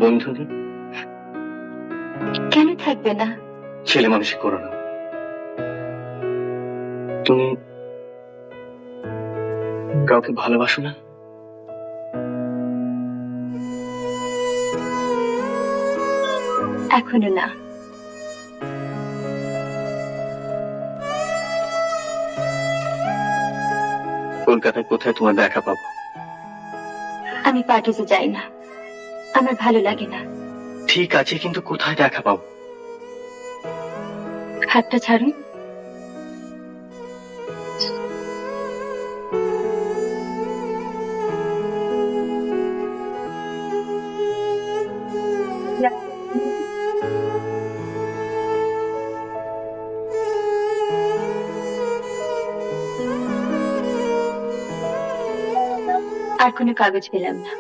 বন্ধু নেই? কেন থাকবে না? ছেলে মানুষই করো না। তুমি কাউকে ভালোবাসো না? এখনো না। কলকাতায় কোথায় তোমার দেখা পাবো? আমি পার্টিতে যাই না, আমার ভালো লাগে না। ঠিক আছে, কিন্তু কোথায় দেখা পাবো? হাতটা ছাড়ুন। আর কোনো কাগজ পেলাম না।